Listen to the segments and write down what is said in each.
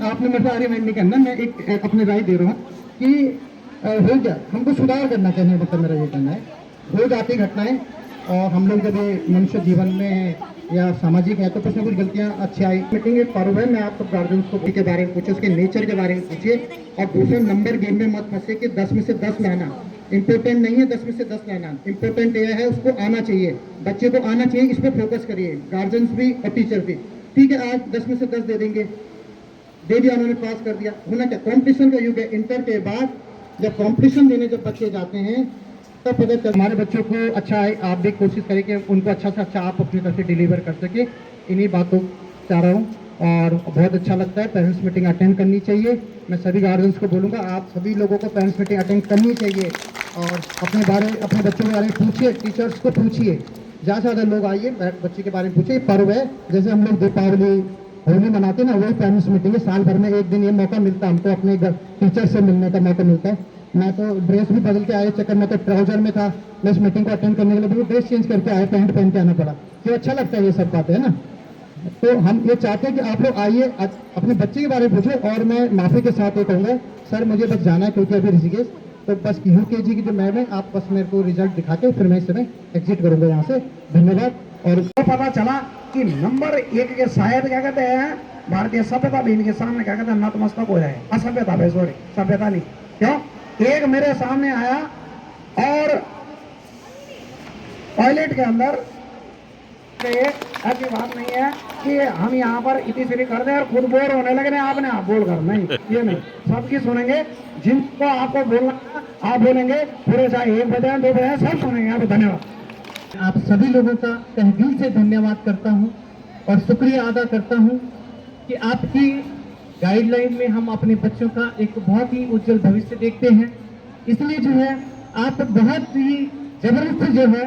आपने मेरे से नहीं करना, मैं एक अपनी राय दे रहा हूँ कि हो गया, हमको सुधार करना चाहिए, मतलब मेरा ये कहना है। हो जाती घटनाएं और हम लोग जब मनुष्य जीवन में या सामाजिक है तो कुछ ना कुछ गलतियां अच्छी आई। मीटिंग एक पर्व है, मैं आप सब गार्जियंस को के बारे में पूछे, उसके नेचर के बारे में पूछिए, और दूसरे नंबर गेम में मत फंसे कि 10 में से 10 लाना इम्पोर्टेंट नहीं है। 10 में से 10 लाना इम्पोर्टेंट यह है उसको आना चाहिए, बच्चे को आना चाहिए, इस पर फोकस करिए, गार्जियंस भी और टीचर भी। ठीक है, आज 10 में से 10 दे देंगे, दे दिया, उन्होंने पास कर दिया। होना क्या, कॉम्पिटिशन का युग है। इंटर के बाद जब कॉम्पिटिशन देने जब बच्चे जाते हैं तब पता चल हमारे बच्चों को अच्छा है। आप भी कोशिश करें कि उनको अच्छा से अच्छा आप अपनी तरफ से डिलीवर कर सके। इन्हीं बातों चाह रहा हूँ और बहुत अच्छा लगता है। पेरेंट्स मीटिंग अटेंड करनी चाहिए। मैं सभी गार्जियंस को बोलूँगा, आप सभी लोगों को पेरेंट्स मीटिंग अटेंड करनी चाहिए और अपने बच्चों के बारे में पूछिए, टीचर्स को पूछिए, ज़्यादा से ज़्यादा लोग आइए, बच्चे के बारे में पूछिए। पर्व है, जैसे हम लोग दीपावली होली मनाते ना, वही पेरेंट्स मीटिंग है। साल भर में एक दिन ये मौका मिलता है हमको अपने टीचर से मिलने का मौका मिलता है। मैं तो ड्रेस भी बदल के आए चक्कर में, तो ट्राउजर में था, मैं इस मीटिंग को अटेंड करने के लिए बिल्कुल ड्रेस चेंज करके आए, पैंट पहन के आना पड़ा। तो अच्छा लगता है ये सब बातें, है ना। तो हम ये चाहते हैं कि आप लोग आइए, अपने बच्चे के बारे में पूछे। और मैं माफी के साथ ये कहूँगा, सर मुझे बस जाना है क्योंकि अभी ऋषिकेश, तो बस UKG की जो मैम है, आप बस मेरे को रिजल्ट दिखा के फिर मैं इस समय एग्जिट करूँगा यहाँ से। धन्यवाद। और तो पता चला कि नंबर 1 के शायद क्या कहते हैं, भारतीय सभ्यता भी इनके सामने क्या कहते हैं नतमस्तक हो जाए। असभ्यता भाई, सॉरी, सभ्यता नहीं। क्यों? एक मेरे सामने आया और टॉयलेट के अंदर ऐसी बात नहीं है कि हम यहाँ पर इतिश्री कर दें और खुद बोर होने लगे आपने आप बोल कर, नहीं, ये नहीं। सबकी सुनेंगे, जिनको आपको बोलना आप बोलेंगे, पूरे चाहे 1 बजे 2 बजे सब सुनेंगे आप। धन्यवाद। आप सभी लोगों का तहे दिल से धन्यवाद करता हूं और शुक्रिया अदा करता हूं कि आपकी गाइडलाइन में हम अपने बच्चों का एक बहुत ही उज्जवल भविष्य देखते हैं। इसलिए जो है आप बहुत ही जबरदस्त जो है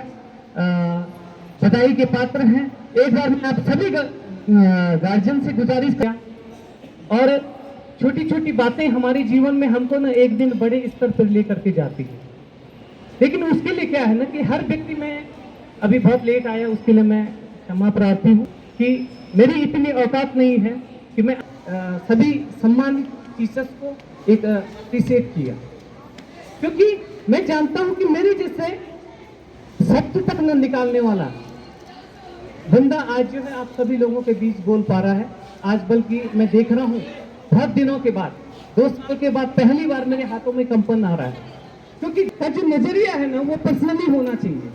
बधाई के पात्र हैं। एक बार मैं आप सभी गार्जियन से गुजारिश किया, और छोटी छोटी बातें हमारे जीवन में हमको ना एक दिन बड़े स्तर पर लेकर के जाती है। लेकिन उसके लिए क्या है ना कि हर व्यक्ति में अभी बहुत लेट आया, उसके लिए मैं क्षमा प्रार्थी हूँ कि मेरी इतनी औकात नहीं है कि मैं सभी सम्मानित टीचर्स को एक अप्रिशिएट किया, क्योंकि मैं जानता हूँ कि मेरे जैसे शब्द तक न निकालने वाला बंदा आज जो है आप सभी लोगों के बीच बोल पा रहा है। आज बल्कि मैं देख रहा हूँ बहुत दिनों के बाद, 2 साल के बाद पहली बार मेरे हाथों में कंपन आ रहा है, क्योंकि जो नजरिया है ना वो पर्सनली होना चाहिए।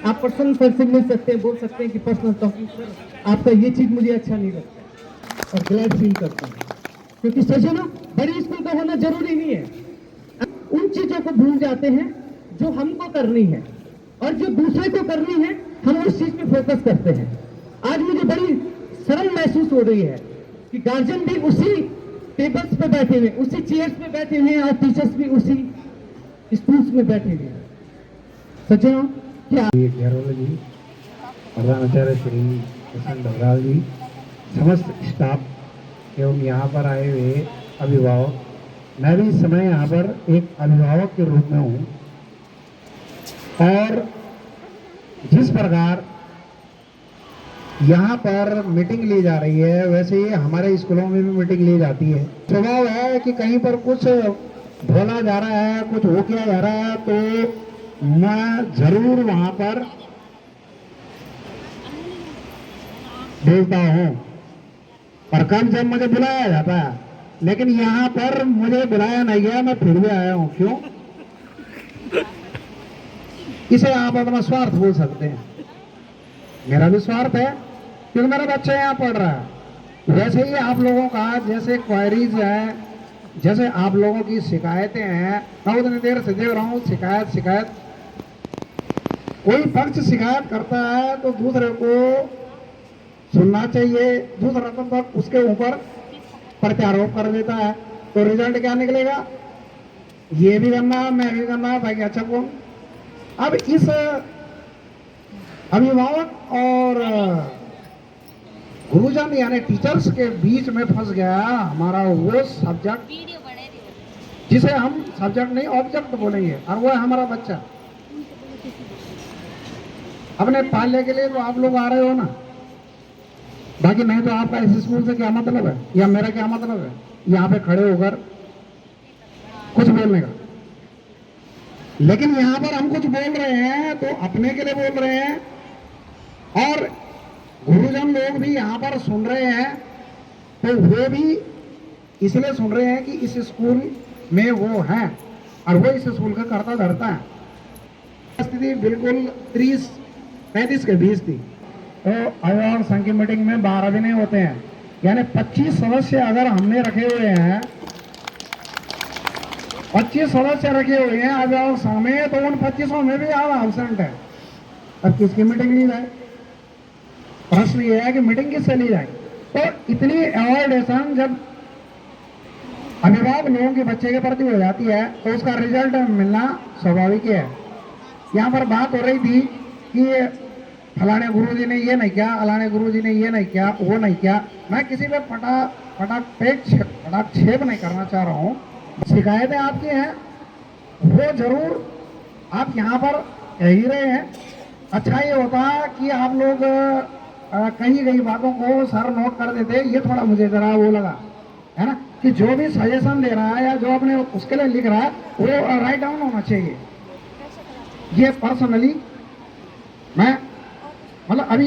आप पर्सन मिल सकते हैं, बोल सकते हैं कि पर्सनल टॉकिंग सर आपका ये चीज मुझे अच्छा नहीं लगता, और ग्लैड फील करता हूँ, क्योंकि सजना बड़ी स्कूल का होना जरूरी नहीं है। उन चीजों को भूल जाते हैं जो हमको करनी है, और जो दूसरे को करनी है हम उस चीज पे फोकस करते हैं। आज मुझे बड़ी शर्म महसूस हो रही है कि गार्जियन भी उसी टेबल्स पे बैठे हुए, उसी चेयर्स पे बैठे हुए हैं, और टीचर्स भी उसी स्टूल्स में बैठे हुए हैं। सज्जनों, क्या घेरोल जी, प्रधानाचार्य श्री किशन डबराल जी, समस्त स्टाफ एवं यहाँ पर आए हुए अभिभावक, मैं भी इस समय यहाँ पर एक अभिभावक के रूप में हूँ। और जिस प्रकार यहाँ पर मीटिंग ली जा रही है, वैसे ही हमारे स्कूलों में भी मीटिंग ली जाती है। स्वभाव है कि कहीं पर कुछ बोला जा रहा है, कुछ हो किया जा रहा है, तो मैं जरूर वहां पर बोलता हूँ। पर कल जब मुझे बुलाया जाता है, लेकिन यहाँ पर मुझे बुलाया नहीं गया, मैं फिर भी आया हूँ। क्यों? इसे आप अपना स्वार्थ बोल सकते हैं, मेरा भी स्वार्थ है, क्योंकि मेरा बच्चा यहाँ पढ़ रहा है। वैसे ही आप लोगों का जैसे क्वायरीज है, जैसे आप लोगों की शिकायतें हैं, मैं उतनी देर से देख रहा हूँ शिकायत। कोई पक्ष शिकायत करता है तो दूसरे को सुनना चाहिए, दूसरा तो उसके ऊपर प्रत्यारोप कर देता है, तो रिजल्ट क्या निकलेगा? ये भी करना, मैं भी करना, भाई अच्छा कौन? अब इस अभिभावक और गुरुजन यानी टीचर्स के बीच में फंस गया हमारा वो सब्जेक्ट, जिसे हम सब्जेक्ट नहीं ऑब्जेक्ट बोलेंगे, और वो है हमारा बच्चा। अपने पालने के लिए तो आप लोग आ रहे हो ना, बाकी नहीं तो आपका इस स्कूल से क्या मतलब है, या मेरा क्या मतलब है यहाँ पे खड़े होकर कुछ बोलने का। लेकिन यहाँ पर हम कुछ बोल रहे हैं तो अपने के लिए बोल रहे हैं, और गुरुजन लोग भी यहाँ पर सुन रहे हैं, तो वो भी इसलिए सुन रहे हैं कि इस स्कूल में वो हैं और वो इस स्कूल का करता धरता है। स्थिति बिल्कुल 30-35 के बीच थी। तो अभिभावक संघ की मीटिंग में 12 दिन होते हैं, यानी 25 सदस्य अगर हमने रखे हुए हैं, 25 सदस्य रखे हुए हैं अभिभावक संघ में, तो उन 25 में भी आधा एब्सेंट है। अब किसकी मीटिंग ली जाए? प्रश्न ये है कि मीटिंग किससे ली जाए? तो इतनी अवॉइडेशन जब अभिभावक लोगों के बच्चे के प्रति हो जाती है तो उसका रिजल्ट मिलना स्वाभाविक है। यहाँ पर बात हो रही थी कि फलाने गुरुजी ने ये नहीं किया, फलाने गुरुजी ने ये नहीं किया, वो नहीं किया। मैं किसी पे पटाक्षेप नहीं करना चाह रहा हूँ। शिकायतें आपकी हैं, वो जरूर आप यहाँ पर कह ही रहे हैं। अच्छा ये होता कि आप लोग कही गई बातों को सर नोट कर देते, ये थोड़ा मुझे जरा वो लगा है ना, कि जो भी सजेशन दे रहा है या जो अपने उसके लिए लिख रहा है वो राइट डाउन होना चाहिए। ये पर्सनली मैं मतलब अभी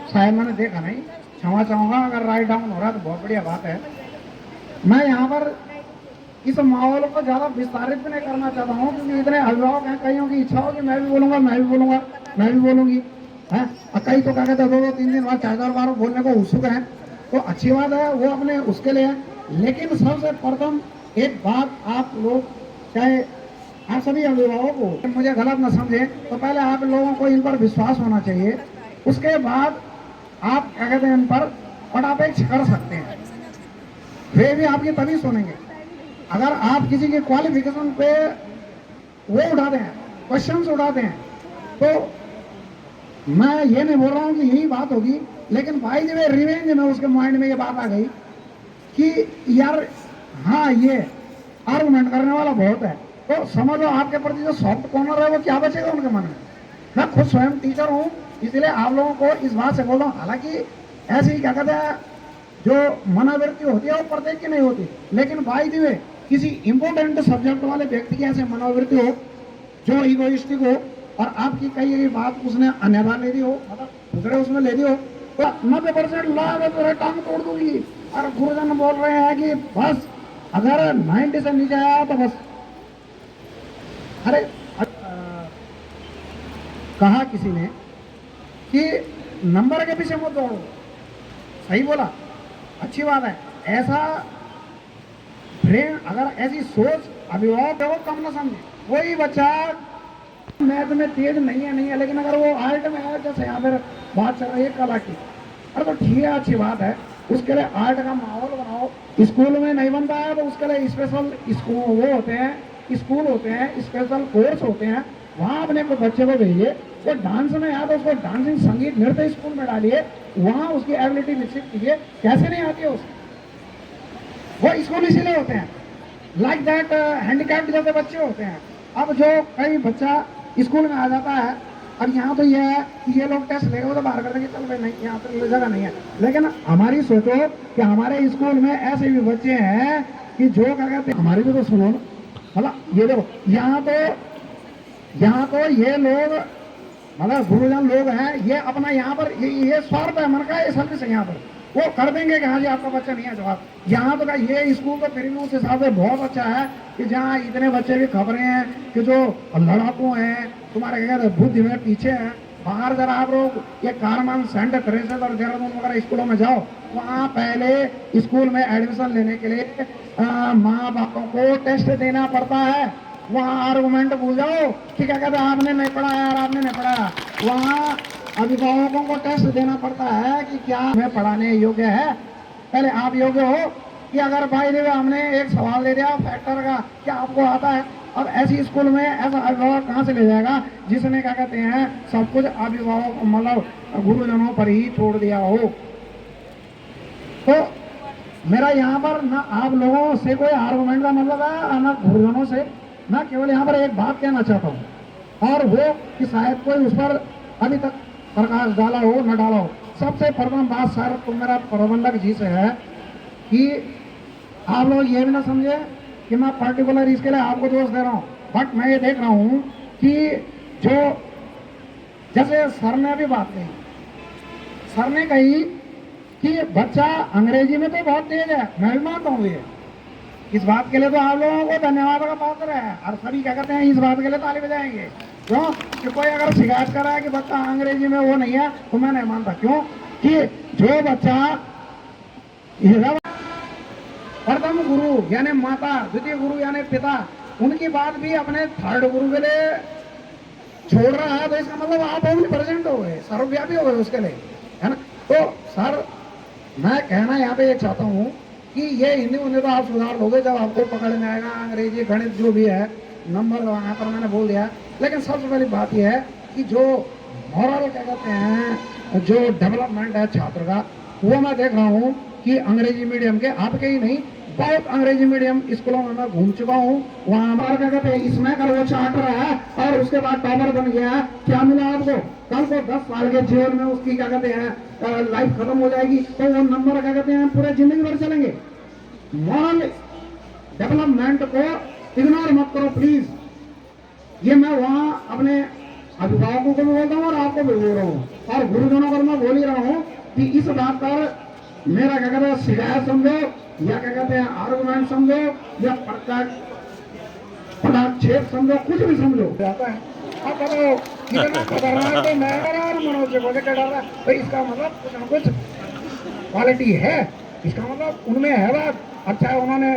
शायद मैंने देखा नहीं, क्षमा चाहूँगा अगर राइट डाउन हो रहा है तो बहुत बढ़िया बात है। मैं यहाँ पर इस माहौल को ज़्यादा विस्तारित भी नहीं करना चाहता हूँ, क्योंकि इतने अभिभावक हैं, कईयों की इच्छा होगी मैं भी बोलूँगा, मैं भी बोलूँगा, मैं भी बोलूँगी है, और कई तो क्या कहते हैं 2-3 दिन बाद 4 बार बोलने को उत्सुक हैं, तो अच्छी बात है, वो अपने उसके लिए है। लेकिन सबसे प्रथम एक बात आप लोग, चाहे आप सभी अभिभावक को मुझे गलत न समझें, तो पहले आप लोगों को इन पर विश्वास होना चाहिए, उसके बाद आप क्या कहते हैं इन पर पटापेक्ष कर सकते हैं। वे भी आपकी तभी सुनेंगे अगर आप किसी के क्वालिफिकेशन पे वो उठाते हैं, क्वेश्चंस उठाते हैं। तो मैं ये नहीं बोल रहा हूँ कि यही बात होगी, लेकिन भाई जब रिवेंज में उसके माइंड में ये बात आ गई कि यार हाँ ये आर्गुमेंट करने वाला बहुत है, तो समझो आपके प्रति जो सॉफ्ट कॉर्नर है वो क्या बचेगा उनके मन में। मैं खुद स्वयं टीचर हूँ, इसलिए आप लोगों को इस बात से बोल रहा हूँ। हालांकि ऐसे ही क्या कहते हैं जो मनोवृत्ति होती है वो प्रत्येक की नहीं होती, लेकिन बाई दी वे किसी इंपोर्टेंट सब्जेक्ट वाले व्यक्ति की ऐसे मनोवृत्ति हो जो इगोइस्टिक हो, और आपकी कई कई बात उसने अन्यथा ले दी हो, मतलब दूसरे उसमें ले दी हो, तो 90% ला तो टांग तोड़ दूंगी। और गुरुजन बोल रहे हैं कि बस अगर 90 से नीचे आया तो बस, अरे कहा किसी ने कि नंबर के पीछे मत दौड़ो, सही बोला, अच्छी बात है। ऐसा ब्रेन, अगर ऐसी सोच अभिभावक है वो कम ना समझे। कोई बच्चा मैथ में तेज नहीं है, लेकिन अगर वो आर्ट में है, जैसे यहाँ पर बात चल रही है कला की, अरे तो ठीक है, अच्छी बात है, उसके लिए आर्ट का माहौल बनाओ। स्कूल में नहीं बनता है तो उसके लिए स्पेशल स्कूल वो होते हैं, स्कूल होते हैं, स्पेशल कोर्स होते हैं, वहाँ अपने को बच्चे को भेजिए। वो डांस में है तो उसको डांसिंग, संगीत, नृत्य स्कूल में डालिए, वहाँ उसकी एबिलिटी विकसित कीजिए। कैसे नहीं आती है उसको, वो स्कूल इसीलिए होते हैं, लाइक दैट हैंडीकैप्ड जैसे बच्चे होते हैं। अब जो कई बच्चा स्कूल में आ जाता है, अब यहाँ तो ये है कि ये लोग टेस्ट लेंगे वो तो बाहर कर देंगे, चल भाई नहीं यहाँ तो जगह नहीं है। लेकिन हमारी सोचो कि हमारे स्कूल में ऐसे भी बच्चे हैं कि जो क्या कहते हैं, हमारी भी तो सुनो ना, मतलब ये देखो यहाँ तो ये लोग मतलब गुरुजन लोग हैं, ये अपना यहाँ पर ये स्वार्थ है मन का, ये सर्विस है यहाँ पर, वो कर देंगे कि हाँ जी आपका बच्चा नहीं है जवाब। यहाँ तो का ये स्कूल तो फिर भी उस हिसाब से बहुत अच्छा है कि जहाँ इतने बच्चे भी खबरें हैं कि जो लड़ाकू हैं, तुम्हारे क्या कहते हैं बुद्धि में पीछे हैं। बाहर जरा आप लोग ये कारमान, सेंट थ्रेसेस और देहरादून वगैरह स्कूलों में जाओ, वहाँ पहले स्कूल में एडमिशन लेने के लिए माँ बापों को टेस्ट देना पड़ता है। वहाँ आर्गुमेंट भूल जाओ कि क्या कहते हैं आपने नहीं पढ़ा यार, आपने नहीं पढ़ा। वहाँ अभिभावकों को टेस्ट देना पड़ता है कि क्या हमें पढ़ाने योग्य है। पहले आप योग्य हो कि अगर भाई देखो हमने एक सवाल दे दिया फैक्टर का, क्या आपको आता है। अब ऐसी स्कूल में ऐसा अभिभावक कहाँ से ले जाएगा जिसने क्या कहते हैं सब कुछ अभिभावक मतलब गुरुजनों पर ही छोड़ दिया हो। तो मेरा यहाँ पर ना आप लोगों से कोई आर्गुमेंट का मतलब है ना गुरुजनों से, मैं केवल यहाँ पर एक बात कहना चाहता हूँ, और वो कि शायद कोई उस पर अभी तक प्रकाश डाला हो न डाला हो, सबसे प्रथम बात सर तो मेरा प्रबंधक जी से है कि आप लोग ये भी ना समझे कि मैं पर्टिकुलर इसके लिए आपको दोष दे रहा हूँ, बट मैं ये देख रहा हूँ कि जो जैसे सर ने भी बात कही, सर ने कही कि बच्चा अंग्रेजी में तो बहुत तेज है, मैं भी मानता हूँ ये, इस बात के लिए तो आप लोगों को धन्यवाद का पात्र है और सभी क्या कहते हैं इस बात के लिए ताली बजाएंगे। क्यों कि कोई अगर शिकायत कर रहा है कि बच्चा अंग्रेजी में वो नहीं है तो मैं नहीं मानता। क्यों कि जो बच्चा प्रथम गुरु यानी माता, द्वितीय गुरु यानी पिता, उनकी बात भी अपने थर्ड गुरु के लिए छोड़ रहा है तो इसका मतलब आप ओमनी प्रेजेंट हो गए, सर्वव्यापी हो गए उसके लिए, है ना। तो सर मैं कहना यहाँ पे ये चाहता हूँ कि ये हिंदी उन्हें तो आप सुधार लोगे जब आपको पकड़ में आएगा, अंग्रेजी गणित जो भी है नंबर वहाँ पर मैंने बोल दिया। लेकिन सबसे पहली बात यह है कि जो मॉरल क्या कहते हैं, जो डेवलपमेंट है छात्र का, वो मैं देख रहा हूँ कि अंग्रेजी मीडियम के, आपके ही नहीं बहुत अंग्रेजी मीडियम स्कूलों में मैं घूम चुका हूँ, वहाँ हमारा क्या कहते हैं इसमें कर वो चाट रहा है और उसके बाद टॉपर बन गया है, क्या मिला आपको? कल को 10 साल के जीवन में उसकी क्या कहते हैं लाइफ खत्म हो जाएगी तो वो नंबर क्या कहते हैं पूरे जिंदगी भर चलेंगे। मॉरल डेवलपमेंट को इग्नोर मत करो प्लीज। ये मैं वहाँ अपने अभिभावकों को भी बोलता हूँ और आपको भी बोल रहा हूँ और गुरुजनों को मैं बोल ही रहा हूँ कि इस बात पर मेरा क्या कहते हैं शिकायत समझो या क्या कहते हैं आर्गुमेंट समझो या पटाक्षेप समझो, कुछ भी समझो जाता है। अब बताओ कितना खतरनाक है, मैं डर रहा हूँ मनोज जी बोले क्या डर रहा है, तो इसका मतलब कुछ ना कुछ क्वालिटी है, इसका मतलब उनमें है बात। अब चाहे उन्होंने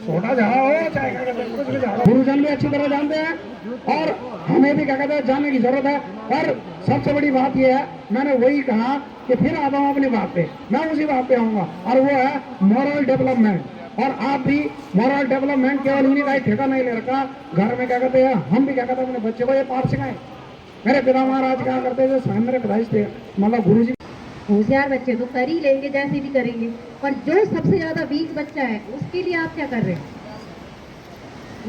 छोटा झाड़ा हो चाहे क्या कहते हैं कुछ भी झाड़ा, गुरुजन भी अच्छी तरह जानते हैं और हमें भी क्या कहते हैं जानने की जरूरत है। और सबसे बड़ी बात यह है, मैंने वही कहा कि फिर आता हूँ अपनी बात पे, मैं उसी बात पे आऊंगा और वो है मॉरल डेवलपमेंट। और आप भी मॉरल डेवलपमेंट केवल उन्हीं का ही ठेका नहीं ले रखा, घर में क्या कहते हैं हम भी क्या कहते हैं अपने बच्चे को ये पाठ सिखाएं। मेरे पिता महाराज क्या करते थे, स्वयं मेरे पिताजी थे, मतलब गुरु जी। होशियार बच्चे तो कर ही लेंगे जैसे भी करेंगे, पर जो सबसे ज्यादा वीक बच्चा है उसके लिए आप क्या कर रहे हैं?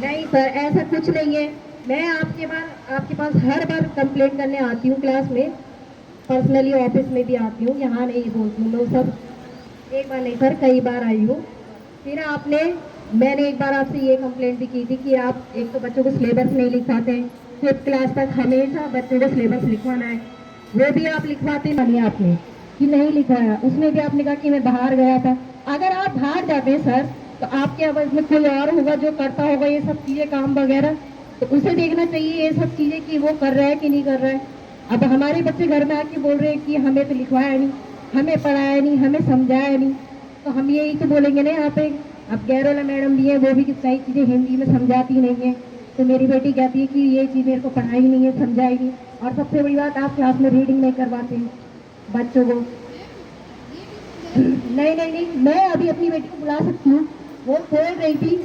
नहीं सर, ऐसा कुछ नहीं है। मैं आपके पास हर बार कंप्लेंट करने आती हूँ, क्लास में पर्सनली ऑफिस में भी आती हूँ, यहाँ नहीं बोलती हूँ मैं सब, एक बार नहीं सर कई बार आई हूँ। फिर मैंने एक बार आपसे ये कंप्लेंट भी की थी कि आप एक तो बच्चों को सिलेबस नहीं लिखवाते हैं, 5th क्लास तक हमेशा बच्चों को सिलेबस लिखवाना है, वो भी आप लिखवाते नहीं, आपने कि नहीं लिखवाया, उसमें भी आपने कहा कि मैं बाहर गया था। अगर आप बाहर जाते हैं सर तो आपके आवाज में कोई और होगा जो करता होगा ये सब चीजें काम वगैरह, तो उसे देखना चाहिए ये सब चीजें कि वो कर रहा है कि नहीं कर रहा है। अब हमारे बच्चे घर में आके बोल रहे हैं कि हमें तो लिखवाया नहीं, हमें पढ़ाया नहीं, हमें समझाया नहीं, तो हम यही तो बोलेंगे ना यहाँ पे। अब गैरोला मैडम भी है, वो भी कई चीजें हिंदी में समझाती नहीं है, तो मेरी बेटी कहती है कि ये चीज मेरे को पढ़ाई नहीं है, समझाई नहीं। और सबसे बड़ी बात, आप क्लास में रीडिंग नहीं करवाते बच्चों को। नहीं नहीं नहीं, मैं अभी अपनी बेटी को बुला सकती हूँ, वो बोल रही थी।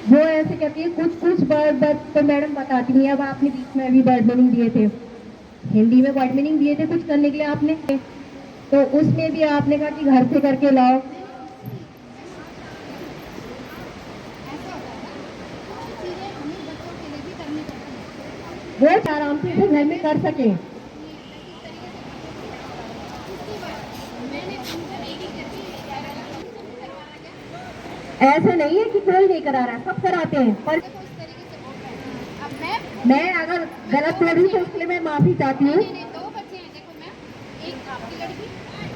वो ऐसे कहती है कुछ वर्ड तो मैडम बताती नहीं। अब आपने बीच में अभी वर्ड मीनिंग दिए थे, हिंदी में वर्ड मीनिंग दिए थे कुछ करने के लिए आपने, तो उसमें भी आपने कहा कि घर से करके लाओ। वो आराम से वो घर में कर सके। ऐसा नहीं है कि कोई नहीं करा रहा, सब कराते हैं, पर मैं अगर गलत बोल रही हूँ तो उसके लिए मैं माफी चाहती हूँ। 2 बच्चे हैं, देखो मैम, एक आपकी लड़की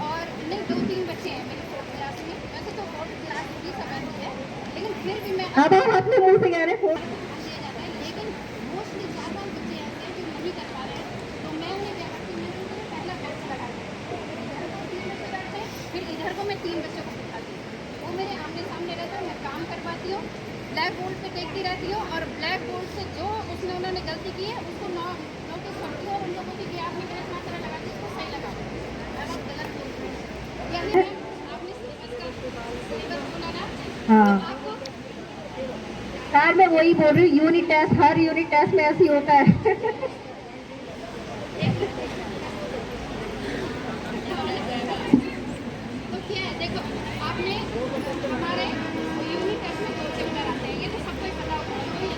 और नहीं 2-3 बच्चे हैं मेरे 4th क्लास में। वैसे तो 4th क्लास भी सब है, लेकिन फिर भी मैं अब हम अपने मुंह से कह रहे हैं दिया जाता है, लेकिन मोस्टली 4-5 बच्चे ऐसे हैं जो नहीं कर पा रहे हैं, तो मैं उन्हें क्या करती हूँ, मैं उन्हें पहला बैच लगा देती हूँ, इधर को 3 बच्चे बैठते हैं, फिर इधर को मैं 3 बच्चों को बिठाती हूँ, वो मेरे आमने सामने रहता है, मैं काम करवाती हूँ, ब्लैक बोर्ड पे देखती रहती हूँ और ब्लैक बोर्ड से जो उसमें उन्होंने गलती की है उसको नोटिस करती हूँ और उन लोगों की आपने गलत मात्रा लगा दी, उसको सही लगा दो, अब आप गलत बोल रहे हैं। यानी आपने सिलेबस बोला ना, हाँ आपको सर, मैं वही बोल रही हूँ, यूनिट टेस्ट हर यूनिट टेस्ट में ऐसे ही होता है। तो क्या है, देखो आपने हमारे यूनिट टेस्ट में 2 चैप्टर आते हैं, ये तो सबको ही पता होगा, कोई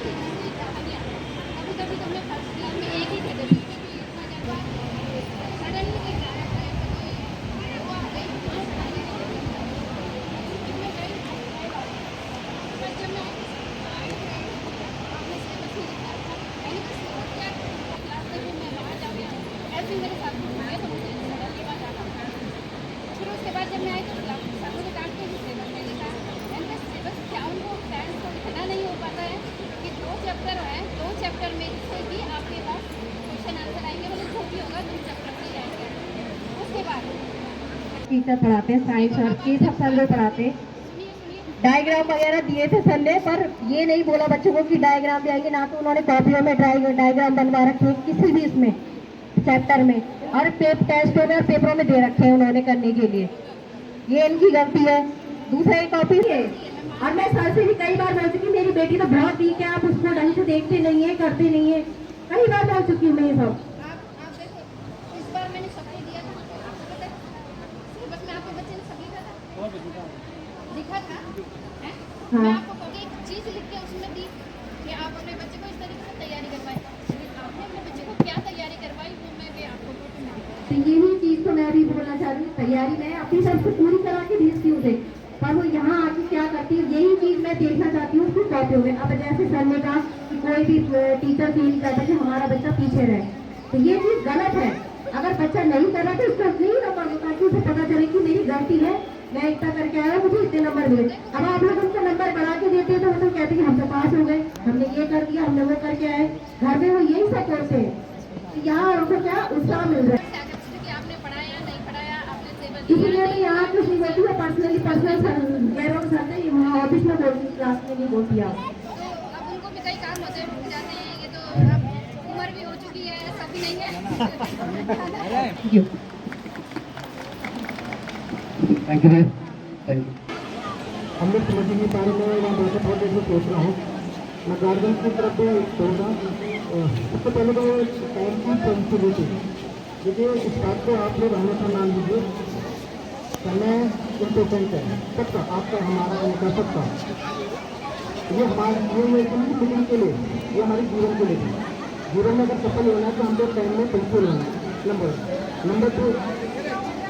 ज़्यादा नहीं आता। मेरे साथ घूमे तो मुझे ये बात जाना पड़ा। फिर उसके बाद जब मैं आई तो सर मुझे डांट के भी सिलेबस नहीं लिखा। मैंने कहा सिलेबस क्या उनको पेरेंट्स को इतना नहीं हो पाता है कि 2 चैप्टर हैं, 2 चैप्टर में से भी आपके पास क्वेश्चन आंसर आएंगे, मतलब जो भी होगा 2 चैप्टर से ही आएंगे। उसके बाद टीचर पढ़ाते हैं, साइंस और ये सब सर लोग पढ़ाते हैं। डायग्राम वगैरह दिए थे सर ने, पर ये नहीं बोला बच्चों को कि डायग्राम भी आएंगे, ना तो उन्होंने कॉपियों में डायग्राम बनवा रखे हैं किसी भी इसमें चैप्टर में, और टेस्टों में और पेपरों में दे रखे हैं उन्होंने करने के लिए। ये इनकी गलती है। दूसरा एक कॉपी है, और मैं सर से भी कई बार बोल चुकी मेरी बेटी तो बहुत वीक है, आप उसको ढंग से देखते नहीं है, करते नहीं है, कई बार बोल चुकी हूँ मैं ये सब। आप देखो, इस बार मैंने सब्जी दिया था, आपको पता है सिलेबस में आपके बच्चे ने सब लिखा था, लिखा था हैं? हाँ। मैं आपको कहूँगी एक चीज़ लिख के उसमें दी कि आप अपने बच्चे को इस तरीके से तैयारी करवाएं। लेकिन आपने अपने बच्चे को क्या तैयारी करवाई वो मैं भी आपको फोटो में दिखाऊंगी। तो यही चीज तो मैं भी बोलना चाह रही हूँ, तैयारी मैं अपनी तरफ से पूरी करा के भेजती हूँ उसे, पर वो यहाँ आके क्या करती है यही चीज मैं देखना चाहती हूँ उसकी कॉपियों में। अब जैसे सर ने कहा कि कोई भी टीचर फील करता कि हमारा बच्चा पीछे रहे, तो ये चीज गलत है। अगर बच्चा नहीं कर रहा तो उसको नहीं नंबर दो, ताकि उसे पता चले कि मेरी गलती है, मैं इतना करके आया, मुझे इतने नंबर मिले। अब आप लोग उनका नंबर बढ़ा के देते हैं तो वो तो कहते हैं कि हम तो पास हो गए, हमने ये कर दिया, हमने वो करके आए। घर में वो यही सब करते हैं, यहाँ उनको क्या उत्साह मिल रहा है। क्या करते थे कि आपने पढ़ाया नहीं पढ़ाया, आपने सिलेबस इसलिए दिया मैं नहीं। यहाँ कुछ नहीं बोलती हूँ, पर्सनली पर्सनल गैरों के साथ नहीं, वहाँ ऑफिस में बोलती, क्लास में नहीं बोलती आप। तो अब उनको भी कई काम होते हैं, रुक जाते हैं, ये तो अब उम्र भी हो चुकी है, सब भी नहीं है। Thank you thank you. हम लोग समझ ही नहीं पा रहे, मैं यहाँ बैठे बहुत देर से सोच रहा हूँ। मैं गार्जियन की तरफ भी बोलूँगा, सबसे पहले तो टाइम की सेंसिटिविटी, देखिए इस बात को आप लोग हमेशा मान लीजिए, समय इम्पोर्टेंट है सबका, आपका हमारा उनका सबका। ये हमारे ये मीटिंग के लिए, ये हमारे जीवन के लिए, जीवन में अगर सफल होना है तो हमको टाइम में पेंसिल होना है। नंबर 2,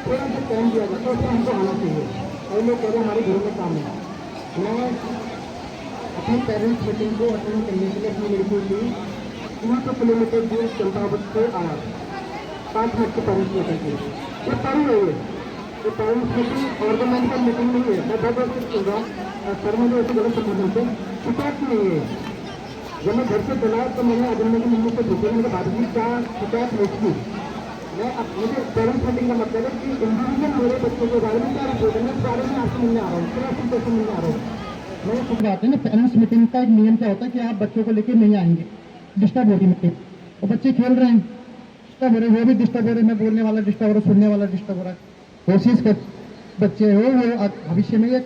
थोड़ा सा टाइम दिया जाता है उसमें हमको आना चाहिए। और लोग कह रहे हमारे घरों में काम है, मैं अपनी पेरेंट्स मीटिंग को अटेंड करने के लिए अपनी लड़की की 300 किलोमीटर दूर चंपावत से आया, 5 मिनट की पेरेंट्स मीटिंग की। ये पढ़ी रही है, ये पेरेंट्स मीटिंग ऑर्गेनाइजर मीटिंग नहीं है। मैं बहुत कुछ सुन रहा हूँ, सर मुझे ऐसे गलत संबोधन से शिकायत नहीं है। जब मैं घर से चला तो मैंने अजन्मे की मम्मी से पूछा, मेरे बाद भी क्या शिकायत नहीं की। मैं मुझे पेरेंट्स मीटिंग का मतलब है कि इंडिविजुअल मेरे बच्चों के बारे में क्या रिपोर्ट है, मैं इस बारे में आपसे मिलने आ रहा हूँ, क्लास टीचर से मिलने आ रहा हूँ। मैं कुछ बात है ना, पेरेंट्स मीटिंग का एक नियम क्या होता है कि आप बच्चों को लेके नहीं आएंगे, डिस्टर्ब होगी मीटिंग, और बच्चे खेल रहे हैं, डिस्टर्ब हो रहे हैं, वो भी डिस्टर्ब हो रहे हैं, मैं बोलने वाला डिस्टर्ब हो रहा हूँ, सुनने वाला डिस्टर्ब हो रहा है। कोशिश कर बच्चे हो वो भविष्य में ये